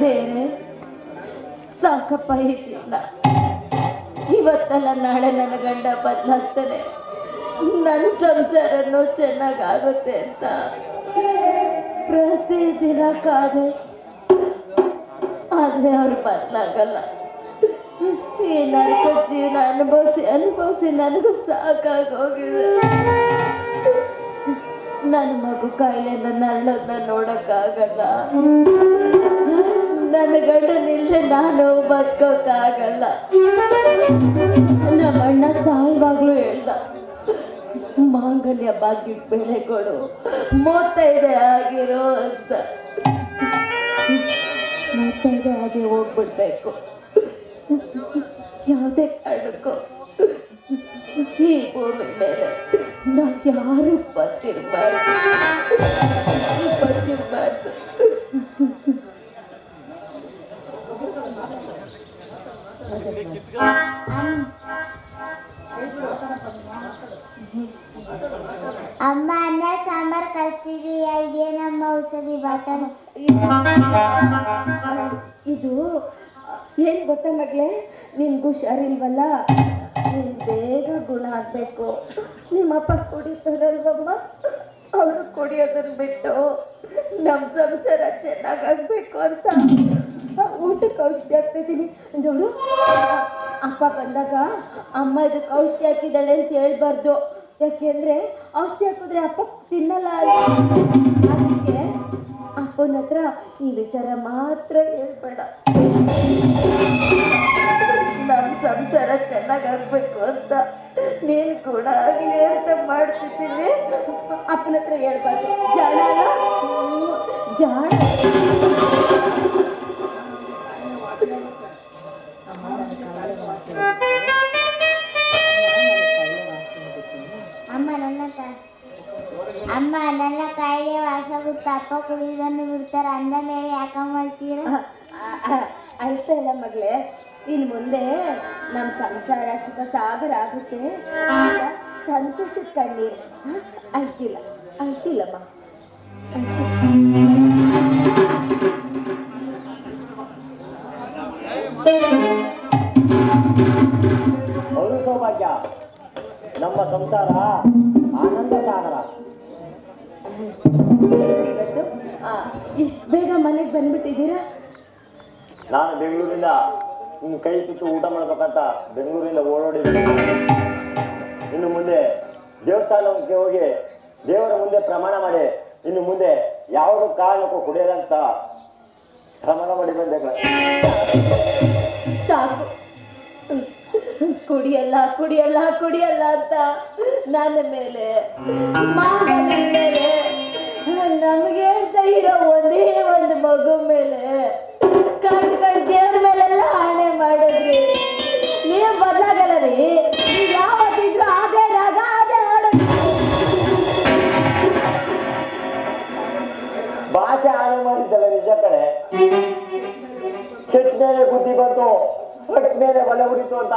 ದೇವ್ರೆ ಸಾಕಪ್ಪ ಈ ಜೀವನ. ಇವತ್ತಲ್ಲ ನಾಳೆ ನನ್ನ ಗಂಡ ಬದಲಾಗ್ತಾನೆ, ನನ್ನ ಸಂಸಾರನೂ ಚೆನ್ನಾಗಾಗುತ್ತೆ ಅಂತ ಪ್ರತಿದಿನ ಕಾದೆ. ಆದರೆ ಅವ್ರು ಬದಲಾಗಲ್ಲ. ಈ ನರಕ ಜೀವನ ಅನುಭವಿಸಿ ನನಗೂ ಸಾಕಾಗೋಗಿದೆ. ನನ್ನ ಮಗು ಕಾಯಿಲೆಯಿಂದ ನರಳೋದನ್ನ ನೋಡೋಕ್ಕಾಗಲ್ಲ. ನನ್ನ ಗಂಡನಿಲ್ಲದೆ ನಾನು ಬದುಕೋಕ್ಕಾಗಲ್ಲ. ನಮ್ಮ ಅಣ್ಣ ಸಾಯುವಾಗ್ಲೂ ಹೇಳ್ದ, ಮಾಂಗಲ್ಯ ಭಾಗ್ಯಕ್ಕೆ ಬೆಲೆ ಕೊಡು, 35 ಆಗಿರೋ ಅಂತ. 35 ಆಗಿ ಹೋಗ್ಬಿಡ್ಬೇಕು. ಯಾವುದೇ ಕಾರಣಕ್ಕೂ ಈ ಭೂಮಿ ಮೇಲೆ ನಾವು ಯಾರು ಬದುಕಿರ್ಬಾರ್ದು. ಅಮ್ಮ ಅನ್ನ ಸಾಂಬಾರ್ ಕಳ್ಸಿದೀಯ, ಇದೇನಮ್ಮ ಔಷಧಿ ಬಾಟಲ್? ಇದು ಏನು ಗೊತ್ತಾ ಮಗಳೇ, ನಿನ್ಗೆ ಹುಷಾರಿಲ್ವಲ್ಲ, ನೀನು ಬೇಗ ಗುಣ ಆಗಬೇಕು. ನಿಮ್ಮಪ್ಪ ಕುಡಿತಾರಲ್ವಮ್ಮ, ಅವರು ಕುಡಿಯೋದನ್ನ ಬಿಟ್ಟು ನಮ್ಮ ಸಂಸಾರ ಚೆನ್ನಾಗಾಗಬೇಕು ಅಂತ ಊಟಕ್ಕೆ ಔಷಧಿ ಹಾಕ್ತಿದ್ದೀನಿ. ನೋಡು, ಅಪ್ಪ ಬಂದಾಗ ಅಮ್ಮ ಇದಕ್ಕೆ ಔಷಧಿ ಹಾಕಿದ್ದಾಳೆ ಅಂತ ಹೇಳ್ಬಾರ್ದು. ಯಾಕೆಂದರೆ ಔಷಧಿ ಹಾಕಿದ್ರೆ ಅಪ್ಪ ತಿನ್ನಲ್ಲ. ಅದಕ್ಕೆ ಅಪ್ಪನ ಹತ್ರ ಈ ವಿಚಾರ ಮಾತ್ರ ಹೇಳ್ಬೇಡ. ನಮ್ಮ ಸಂಸಾರ ಚೆನ್ನಾಗಾಗಬೇಕು ಅಂತ ನೀನು ಕೂಡ ಆಗಲಿ ಅಂತ ಮಾಡ್ತಿದ್ದೀನಿ. ಅಪ್ಪನ ಹತ್ರ ಹೇಳ್ಬಾರ್ದು. ಜಾಣ ಜಾಣ. ಅಮ್ಮ ನನ್ನ ಕಾಯಿಲೆ ವಾಸಾಗುತ್ತೆ, ಅಪ್ಪ ಕುಡಿಯೋದನ್ನು ಬಿಡ್ತಾರೆ ಅಂದ ಮೇಲೆ ಯಾಕ ಮಾಡ್ತೀರ? ಅಳ್ತಾ ಇಲ್ಲ ಮಗಳೇ, ಇನ್ನು ಮುಂದೆ ನಮ್ಮ ಸಂಸಾರ ಸುಖ ಸಾಗರ ಆಗುತ್ತೆ. ಸಂತೋಷದ ಕಣ್ಣೀರು. ಅಳ್ತಿಲ್ಲಮ್ಮ. ಹೌದು ಸೌಭಾಗ್ಯ, ನಮ್ಮ ಸಂಸಾರ ಆನಂದ ಸಾಗರ. ಇವತ್ತು ಇಷ್ಟು ಬೇಗ ಮನೆಗೆ ಬಂದ್ಬಿಟ್ಟಿದ್ದೀರಾ? ನಾನು ಬೆಂಗಳೂರಿಂದ ನಿಮ್ಮ ಕೈ ತುತ್ತು ಊಟ ಮಾಡ್ಬೇಕಂತ ಬೆಂಗಳೂರಿಂದ ಓಡೋಡಿದ್ದೀನಿ. ಇನ್ನು ಮುಂದೆ ದೇವಸ್ಥಾನಕ್ಕೆ ಹೋಗಿ ದೇವರ ಮುಂದೆ ಪ್ರಮಾಣ ಮಾಡಿ ಇನ್ನು ಮುಂದೆ ಯಾವುದೋ ಕಾರಣಕ್ಕೂ ಕುಡಿಯೋದಂತ ಪ್ರಮಾಣ ಮಾಡಿ ಬಂದೆ. ಸಾಕು, ಕುಡಿಯಲ್ಲ ಕುಡಿಯಲ್ಲ ಕುಡಿಯಲ್ಲ ಅಂತ ನನ್ನ ಮೇಲೆ ನಮಗೆ ಅಂತ ಇರೋ ಒಂದೇ ಒಂದು ಮಗು ಮೇಲೆ ಕಣ್ ದೇವ್ರ ಮೇಲೆಲ್ಲ ಆಣೆ ಮಾಡಿದ್ರಿ. ನೀವು ಬದಲಾಗಲ್ಲ ರೀ. ನೀವು ಯಾವತ್ತಿದ್ರು ಅದೇ ರಾಗ ಅದೇ ಹಾಡು. ಭಾಷೆ ಆಣೆ ಮಾಡಿದ್ದಲ್ಲ ನಿಜ ಕಡೆ. ಕೆಟ್ಟ ಮೇಲೆ ಬುದ್ಧಿ ಬಂತು, ಹೊಟ್ಟ ಮೇಲೆ ಒಲೆ ಉಡಿತು ಅಂತ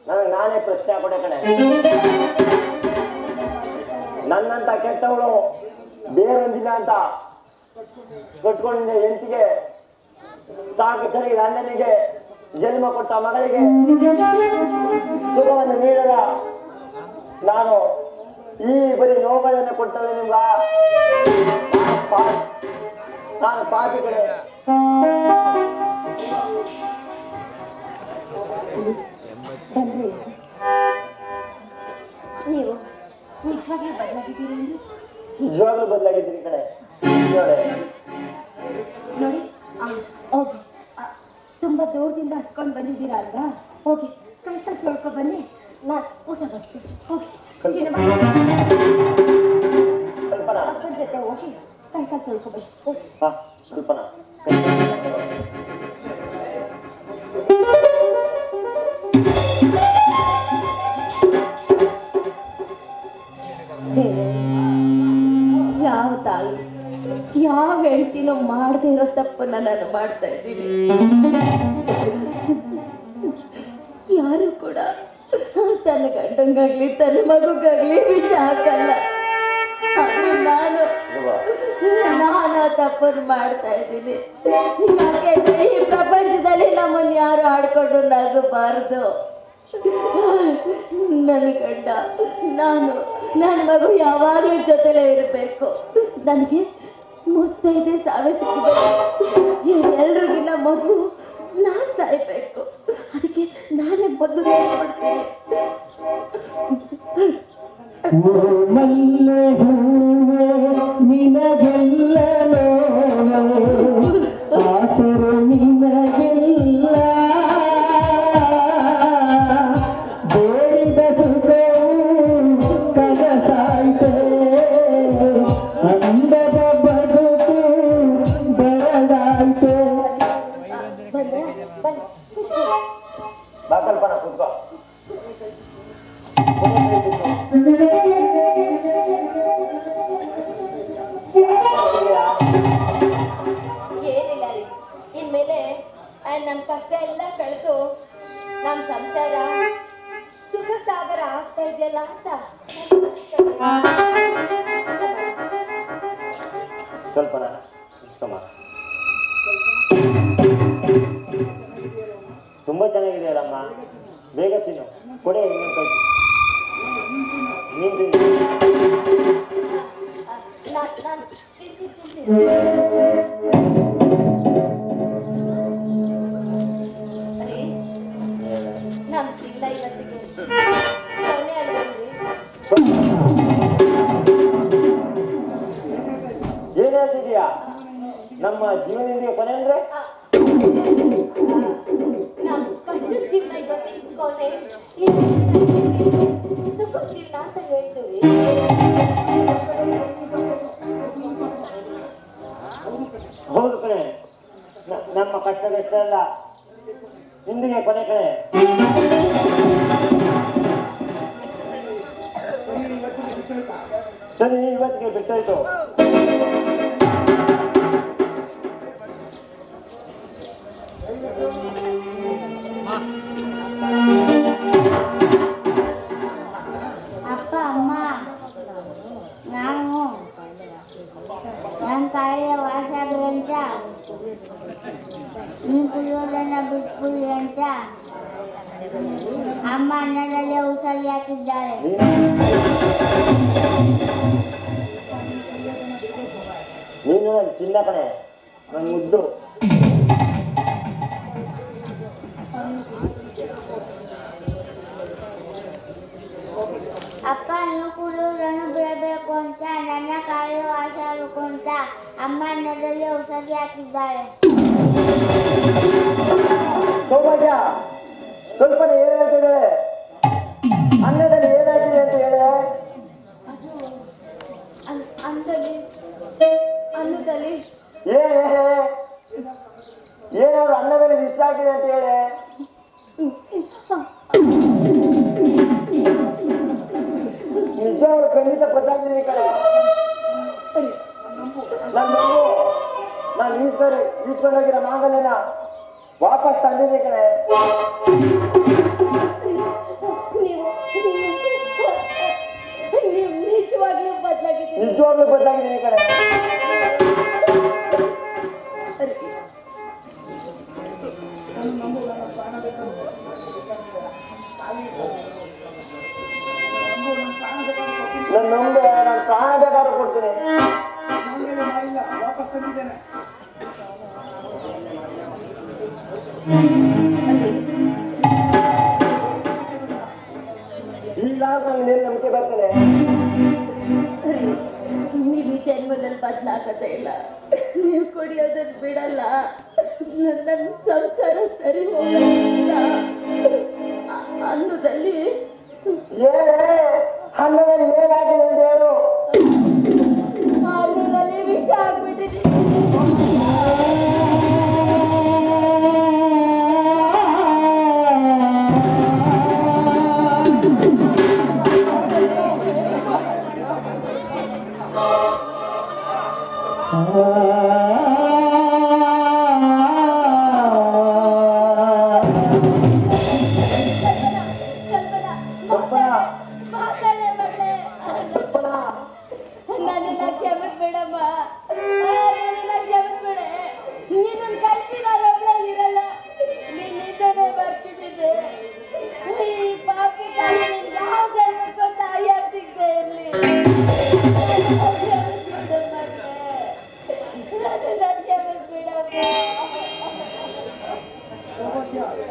ನನಗೆ ನಾನೇ ಪ್ರಶ್ನೆ ಕೊಡೆ ಕಣೆ. ನನ್ನಂತ ಕೆಟ್ಟವಳು ಬೇರೊಂದಿಲ್ಲ ಅಂತ ಕಟ್ಕೊಂಡಿದ್ದ ಹೆಂಡತಿಗೆ, ಸಾಕು ಸರಿ ಅಣ್ಣನಿಗೆ ಜನ್ಮ ಕೊಟ್ಟ ಮಗಳಿಗೆ ಸುಖವನ್ನು ನೀಡದ ನಾನು ಈ ಬರೀ ನೋವುಗಳನ್ನು ಕೊಟ್ಟರೆ ನಿಮ್ಗ ನಾನು ಪಾಪಿ ಕಡೆ. ನೀವು ನಿಜವಾಗ್ಲೂ ಬದಲಾಗಿದ್ದೀರಿ? ನಿಜವಾಗ್ಲೂ ಬದಲಾಗಿದ್ದೀನಿ ಕಡೆ. ನೋಡಿ, ಹೋಗಿ ತುಂಬ ದೂರದಿಂದ ಹಸ್ಕೊಂಡು ಬಂದಿದ್ದೀರಾ ಅಲ್ವಾ? ಹೋಗಿ ಕೈ ಕಾಲು ತೊಳ್ಕೊ ಬನ್ನಿ, ನಾನು ಊಟ ಬಡಿಸ್ತೀನಿ. ಹೋಗಿ ಕಲ್ಪನಾ, ಅಪ್ಪನ ಜೊತೆ ಹೋಗಿ ಕೈ ಕಾಲು ತೊಳ್ಕೊ ಬನ್ನಿ. ಕಲ್ಪನಾ, ಯಾವ ತಾಯಿ ಯಾವ ಹೆಂಡ್ತಿನೋ ಮಾಡದೇ ಇರೋ ತಪ್ಪನ್ನ ನಾನು ಮಾಡ್ತಾ ಇದ್ದೀನಿ. ಯಾರು ಕೂಡ ತನ್ನ ಗಂಡಂಗಾಗ್ಲಿ ತನ್ನ ಮಗುಗಾಗ್ಲಿ ವಿಷ ಹಾಕಲ್ಲ. ನಾನು ನಾನು ತಪ್ಪನ್ನು ಮಾಡ್ತಾ ಇದ್ದೀನಿ. ಯಾಕೆಂದ್ರೆ ಈ ಪ್ರಪಂಚದಲ್ಲಿ ನಮ್ಮನ್ನು ಯಾರು ಆಡ್ಕೊಂಡು ನಗಬಾರ್ದು. ನನ್ನ ಗಂಡ ನನ್ನ ಮಗು ಯಾವಾಗಲೂ ಜೊತೆಲೇ ಇರಬೇಕು. ನನಗೆ ಮುತ್ತೈದೆ ಸಾವೆ ಸಿಕ್ಕಬೇಕು. ಇವರೆಲ್ರಿಗಿನ್ನ ಮೊದಲು ನಾನು ಸಾಯ್ಬೇಕು. ಅದಕ್ಕೆ ನಾನೇ ಮೊದಲು ಹೇಳ್ಬಿಡ್ತೀನಿ. ಮಲ್ಲೆ ಹೂವೆ ನಿನಗೆಲ್ಲ ಆಸರೆ ನಿನಗೆಲ್ಲ ಬೇಡಿದ ಸುಖವು ಕನಸಾಯ್ತೆ ಅಂದದ ಬದುಕು ಬರದಾಯ್ತೆ. ಬಾ ಕಲ್ಪನಾ ಕೂತ್ಕೋ. ಏನಿಲ್ಲ ರೀ, ಇನ್ಮೇಲೆ ನಮ್ಮ ಕಷ್ಟ ಎಲ್ಲ ಕಳೆದು ನಮ್ಮ ಸಂಸಾರ ಸುಖ ಸಾಗರ ಆಗ್ತಾ ಇದೆಯಲ್ಲ ಅಂತ. ಕಲ್ಪನಾ ಇಷ್ಟಮ್ಮ ತುಂಬಾ ಚೆನ್ನಾಗಿದೆಯಲ್ಲಮ್ಮ. ಬೇಗ ತಿನ್ನು, ಕೊಡೆ ಇನ್ನೊಂದು ಕೈ. ನೀನು ನಾನು ತಿಂತೀನಿ. ಅರೆ, ನಮ್ಮ ಚಿನ್ನ ಇವತ್ತಿಗೆ ಕೊನೆ ಅಲ್ವಲ್ರಿ? ಏನ್ ಹೇಳ್ತಿದೀಯಾ? ನಮ್ಮ ಜೀವನದಿಂದ ಕೊನೆ ಅಂದ್ರೆ ನಮ್ಮ ಕಷ್ಟ ಚಿನ್ನ ಇವತ್ತಿಗೆ ಕೊನೆ, ಸುಖ ಚಿನ್ನ ಅಂತ ಹೇಳ್ತೀವಿ. ಹೌದು ಕಣೆ, ನಮ್ಮ ಕಷ್ಟವೆಷ್ಟಲ್ಲ ಇಂದಿಗೆ ಕೊನೆ ಕಣೆ. ಸರಿ, ಇವತ್ತಿಗೆ ಬಿಟ್ಟಾಯ್ತು. ಅಪ್ಪ ಅಮ್ಮ, ನಾನು ನನ್ನ ಕಾಯಿಲೆ ವಾಸಾಗ್ರಿ ಅಂತ ನೀನು ಕುಡಿಯೋದನ್ನ ಬಿಟ್ಬಿಡಿ ಅಂತ ಅಮ್ಮ ಅನ್ನದಲ್ಲೇ ಔಷಧಿ ಹಾಕಿದ್ದಾಳೆ. ನೀನು ನನ್ನ ಚಿನ್ನ ಕಣೆ, ನನ್ನ ಮುದ್ದು. ಅಪ್ಪ ನೀವು ಕುಡಿಯೋದನ್ನು ಬಿಡಬೇಕು ಅಂತ ನನ್ನ ಕಾಯಿಲೆ ವಾಸಾಗಬೇಕು ಅಂತ ಅಮ್ಮ ಅನ್ನದಲ್ಲಿ ಔಷಧಿ ಹಾಕಿದ್ದಾಳೆ. ಸೌಭಾಗ್ಯ, ಕಲ್ಪನೆ ಏನ್ ಹೇಳ್ತಿದ್ದಾಳೆ? ಅನ್ನದಲ್ಲಿ ಏನಾಗಿದೆ ಅಂತ ಹೇಳಿ. ಅನ್ನದಲ್ಲಿ ಏನಾದ್ರು ಅನ್ನದಲ್ಲಿ ವಿಷ ಆಗಿದೆ ಅಂತ ಹೇಳಿ. ನಿಜವಾಗ್ಲೂ ಖಂಡಿತ ಗೊತ್ತಾಗ್ತಿದೆ ಕಡೆ. ನಾನು ಈಸ್ಕೊಂಡೋಗಿರೋ ಮಾಂಗಲ್ಯನ ವಾಪಸ್ ತಂದಿದ್ದೆ ಕಡೆ. ನೀವು ನಿಜವಾಗ್ಲೂ ಬದಲಾಗಿದ್ದೀನಿ. ನಿಜವಾಗ್ಲೂ ಬದಲಾಗಿದ್ದೀನಿ ಕಡೆ. ನನ್ನ ನಂಬೆ, ನಾನು ಪ್ರಾಣ ಬೇಕಾದ್ರೂ ಕೊಡ್ತೀನಿ. ಈಗ ನನಗೆ ನಂಬಿಕೆ ಬರ್ತೇನೆ. ನೀವು ಈ ಜನ್ಮದಲ್ಲಿ ಬದಲಾಗದೇ ಇಲ್ಲ. ನೀವು ಕುಡಿಯೋದನ್ನ ಬಿಡಲ್ಲ. ನನ್ನ ಸಂಸಾರ ಸರಿ ಹೋಗಲ್ಲ ಅನ್ನೋದಲ್ಲಿ ಅನ್ನದಲ್ಲಿ ಏನಾಗಿದೆ ಅಂತ ಹೇಳು. ಅನ್ನದಲ್ಲಿ ವಿಷ ಆಗ್ಬಿಟ್ಟಿದೆ. ಕಲ್ಪನಾ, ಮಾತಾಡೆ ಮಗಳೇ.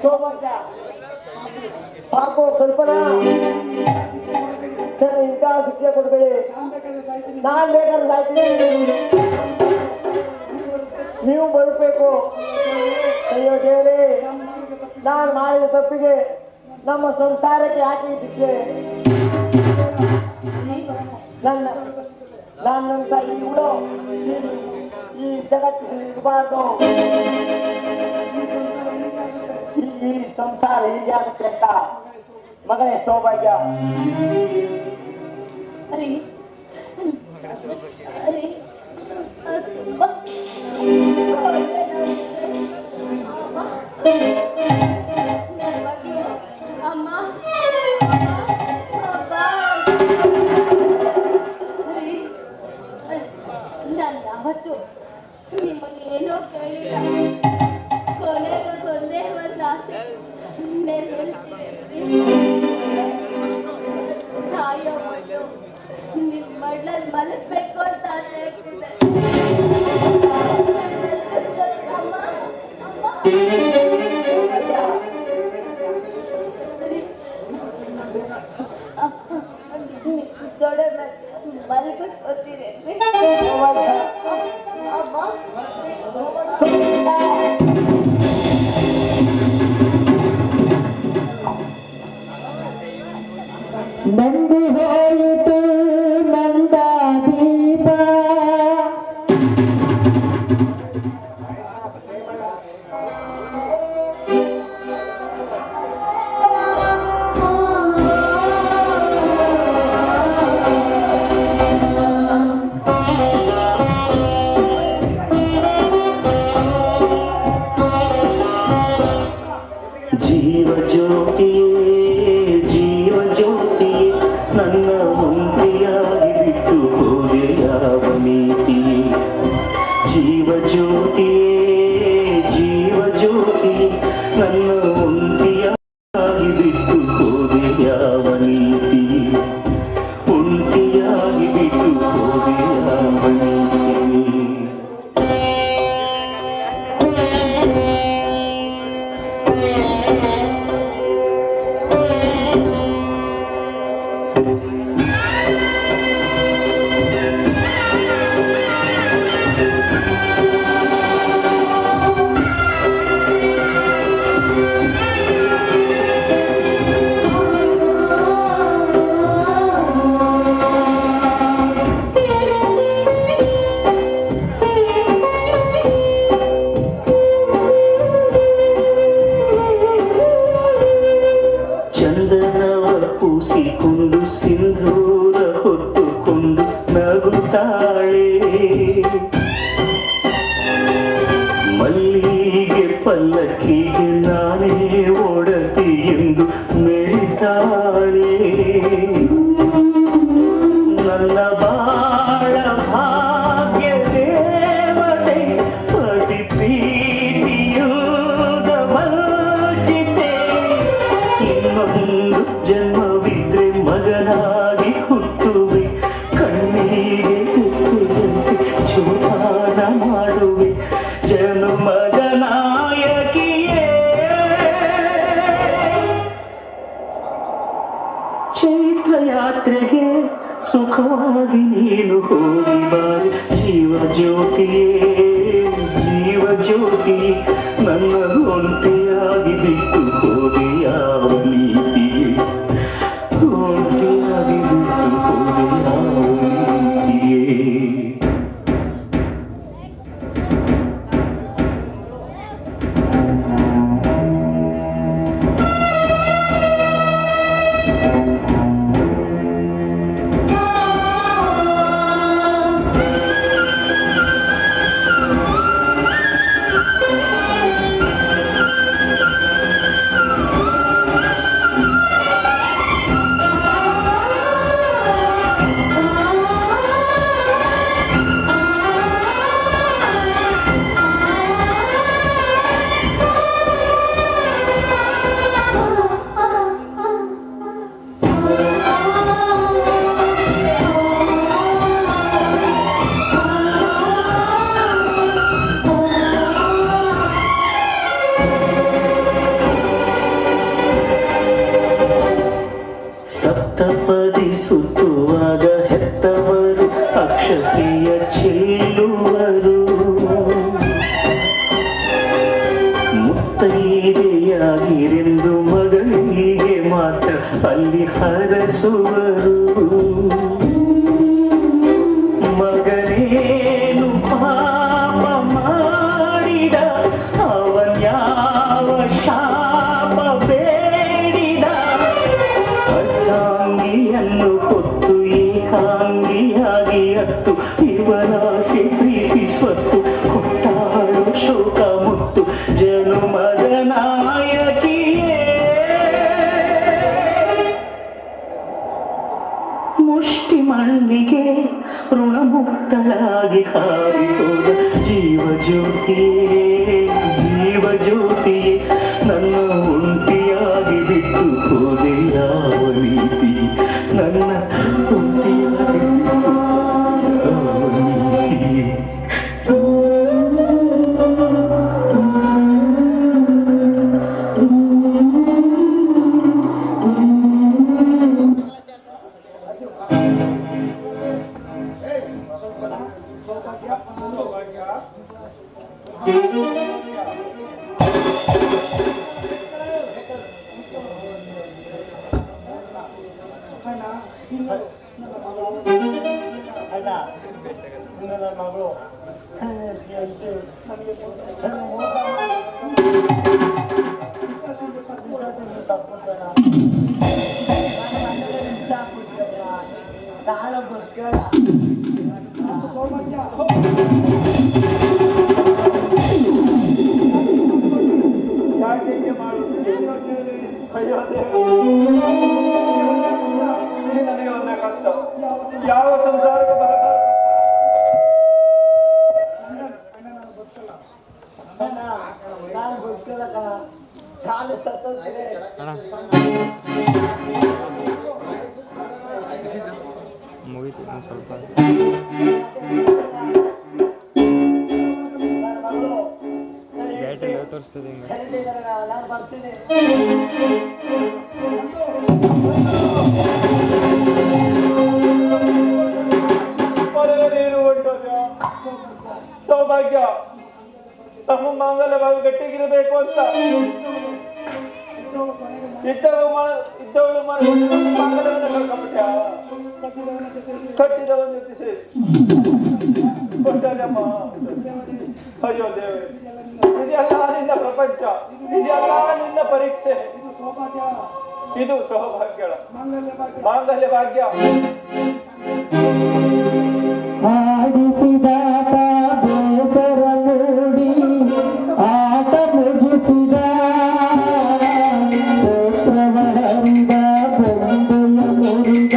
ಸೌಭಾಗ್ಯ ಪಾಪು ಕಲ್ಪನಾ ಸರ್ ಇಂಥ ಶಿಕ್ಷೆ ಕೊಡ್ಬೇಡಿ. ನಾನ್ ಬೇಕಾದ್ರೆ ಸಾಯ್ತೀನಿ, ನೀವು ಬದುಕಬೇಕು. ಅಯ್ಯೋ ದೇವರೇ, ನಾನು ಮಾಡಿದ ತಪ್ಪಿಗೆ ನಮ್ಮ ಸಂಸಾರಕ್ಕೆ ಯಾಕೆ ಈ ಶಿಕ್ಷೆ? ನನ್ನಂತ ಈ ಹುಳು ಈ ಜಗತ್ತಿನಲ್ಲಿ ಇರಬಾರ್ದು. ಈ ಸಂಸಾರ ಹೀಗೆ ಆಗುತ್ತೆ ಅಂತ ಮಗಳೇ ಸೌಭಾಗ್ಯ. ಅರೆ ಅರೆ ತುಂಬಾ ಅಮ್ಮ ನಾನು ಯಾವತ್ತು ನಿಮಗೆ ಏನೋ ಕೇಳಿಲ್ಲ. ಕೊನೆಗೊಂದೇ ಒಂದು ಆಸೆ ನೆರವೇರಿಸ್ತೀನಿ. ಸಾಯೋ ಮೊದಲು ನಿಮ್ಮ ಮಡ್ಲಲ್ಲಿ ಮಲಗಬೇಕು ಅಂತ ಆಸೆ ಆಗ್ತಿದೆ. ಅಮ್ಮ ದೊಡ್ಡ ಮಲಗಿಸ್ಕೊತೀನಿ ಅಮ್ಮ. ನಂದಿ ಹೋಯಿತು ನಂದ ದೀಪ, ಜೀವ ಜ್ಯೋತಿಯೇ ಜೀವ ಜ್ಯೋತಿಯೇ ನನ್ನ ಒಂಟಿಯಾಗಿ ಬಿಟ್ಟು ಹೋದೆ ಯಾವ ನೀತಿ. ಜೀವ ಜ್ಯೋತಿಯೇ ಜೀವ ಜ್ಯೋತಿಯೇ ನನ್ನ ಒಂಟಿಯಾಗಿ ಬಿಟ್ಟು ಹೋದೆ ಯಾವ ನೀತಿ. ಒಂಟಿಯಾಗಿ ಬಿಟ್ಟು ಹೋದೆ ಯಾವ ನೀತಿ. ಚಂದನವ ಕೂಸಿಕೊಂಡು ಸಿಂಧೂರ ಹೊತ್ತುಕೊಂಡು ನಗುತ್ತಾಳೆ. ಮಲ್ಲಿಗೆ ಪಲ್ಲಕ್ಕಿಗೆ ನಾನೇ ಒಡತಿ ಎಂದು ಮೆರಿತಾಳೆ. ನನ್ನ ಬಾಳ ಭಾಗ್ಯ ದೇವತೆ ಅತಿ ಪ್ರೀತಿಯುದ ವಂಚಿತೆ. ಇನ್ನೊಂದು ಜನ್ಮವಿದ್ರೆ ಮಗನಾಗಿ ಹುಟ್ಟುವೆ, ಕಣ್ಣಿಗೆ ಹುಟ್ಟುವಂತೆ ಜೋಪಾನ ಮಾಡುವೆ. ಜನುಮದ ನಾಯಕಿಯೇ ಚೈತ್ರ ಯಾತ್ರೆಗೆ ಸುಖವಾಗಿ ನೀನು ಹೋಗಿ ಬಾರಿ. ಜೀವ ಜ್ಯೋತಿಯೇ ಜೀವ ಜ್ಯೋತಿ ನನ್ನ ಒಂಟಿಯಾಗಿ ಬಿಟ್ಟು ಹೋದೆ ಯಾವ ನೀತಿ. ಒಂಟಿಯಾಗಿ ಬಿಟ್ಟು ಹೋದೆ ಯಾವ ನೀತಿಯೇ. ಹರಸುವರು ಮಗನೇನು ಪಾಪ ಮಾಡಿದ ಅವನ್ಯಾವ ಶಾಪ ಬೇಡಿದ ಅರ್ಧಾಂಗಿಯನ್ನು ಹೊತ್ತು ಏಕಾಂಗಿಯಾಗಿ ಹತ್ತು ಇವನಾಸೆ ಪ್ರೀತಿ ಸ್ವತ್ತು ಕೊಟ್ಟಾಳು ಶೋಕ ಮುತ್ತು ಜನುಮದ ನಾಯಕಿಯೇ ಮುಷ್ಟಿ ಮಣ್ಣಿಗೆ ಋಣಮುಕ್ತಳಾಗಿ ಹಾರಿಹೋದ ಜೀವ ಜ್ಯೋತಿಯೇ ನನ್ನ ಒಂಟಿಯಾಗಿ ಬಿಟ್ಟು ಹೋದೆ ಯಾವ ರೀತಿ ನನ್ನ ಒಂಟಿಯಾಗಿ ಬಿಟ್ಟು ಯಾವ ರೀತಿ ಅಣ್ಣ ನನ್ನ ಮಗಳು ನಾನು ಬದುಕಲ್ಲ ಅಯ್ಯೋ ನನಗೆ ಒಂದೇ ಕಷ್ಟ ಯಾವ ಸಂಸಾರಕ್ಕೆ ಬರಬಾರದು ಅಣ್ಣ ನಾನು ಬದುಕಲ್ಲ ಕಣ ಕಾಲು ಸತ್ತೋದ್ರೆ ಮುಗಿತು ಸ್ವಲ್ಪ ಮಗಳು ಬ್ಯಾಟರಿ ತೋರಿಸ್ತದೆ ಹಿಂಗೆ ಕರೀತಿದ್ದಾರೆ ನಾನು ಬರ್ತೀನಿ ನೀರು ಹೊಂಟೋದ್ಯ ಸೌಭಾಗ್ಯ ತಮ್ಮ ಮಾಂಗಲ್ಯವಾಗಿ ಗಟ್ಟಿಗಿರಬೇಕು ಅಂತ ಇದ್ದವಳು ಮಾಂಗಲ್ಯವನ್ನು ಕಳ್ಕೊಂಡ್ಬಿಟ್ಟ ಕಟ್ಟಿದವನು ಎತ್ತಿಸಿ ಕೊಟ್ಟದಮ್ಮ ಅಯ್ಯೋ ದೇವೆ ಇದೆಲ್ಲ ನಿನ್ನ ಪ್ರಪಂಚ ಇದೆಲ್ಲ ನಿನ್ನ ಪರೀಕ್ಷೆ ಇದು ಸೌಭಾಗ್ಯಳ ಮಾಂಗಲ್ಯ ಭಾಗ್ಯ ಆಡಿಸಿದಾತ ಬೇಸರ ಮೂಡಿ ಆಟ ಮುಗಿಸಿದ ಕ್ಷೇತ್ರವರಿಂದ ಬಂದೆಯ ಮುರಿದ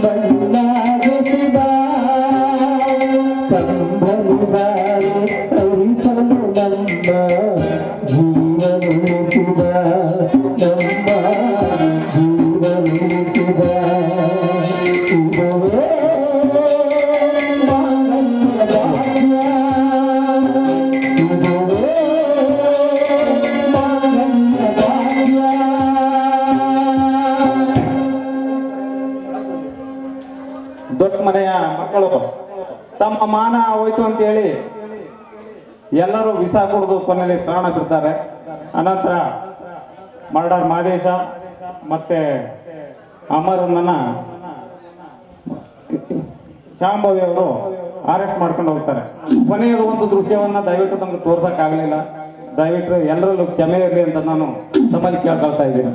ಬಣ್ಣಾಗಿಸಿದ ಕಂಬರಿದಾರೆ ಅರಿಸಲು ನಮ್ಮ ಜೀವ ಉಳಿಸಿದ ನಮ್ಮ ಜೀವ ಉಳಿಸಿದ ಇದುವೇ ದೊಡ್ಡ ಮನೆಯ ಮಕ್ಕಳು ತಮ್ಮ ಮಾನ ಹೋಯ್ತು ಅಂತ ಹೇಳಿ ಎಲ್ಲರೂ ವಿಷ ಕುಡಿದು ಕೊನೆಯಲ್ಲಿ ಪ್ರಾಣ ಬಿಡ್ತಾರೆ. ಅನಂತರ ಮರ್ಡರ್ ಮಾದೇಶ ಮತ್ತೆ ಅಮರನ್ನ ಶಾಂಭವಿ ಅವರು ಅರೆಸ್ಟ್ ಮಾಡ್ಕೊಂಡು ಹೋಗ್ತಾರೆ. ಕೊನೆಯದು ಒಂದು ದೃಶ್ಯವನ್ನ ದಯವಿಟ್ಟು ನಮ್ಗೆ ತೋರ್ಸಕ್ ಆಗ್ಲಿಲ್ಲ. ದಯವಿಟ್ಟು ಎಲ್ಲರಲ್ಲೂ ಕ್ಷಮೆ ಇರಲಿ ಅಂತ ನಾನು ತಮ್ಮಲ್ಲಿ ಕೇಳ್ಕೊಳ್ತಾ ಇದ್ದೀನಿ.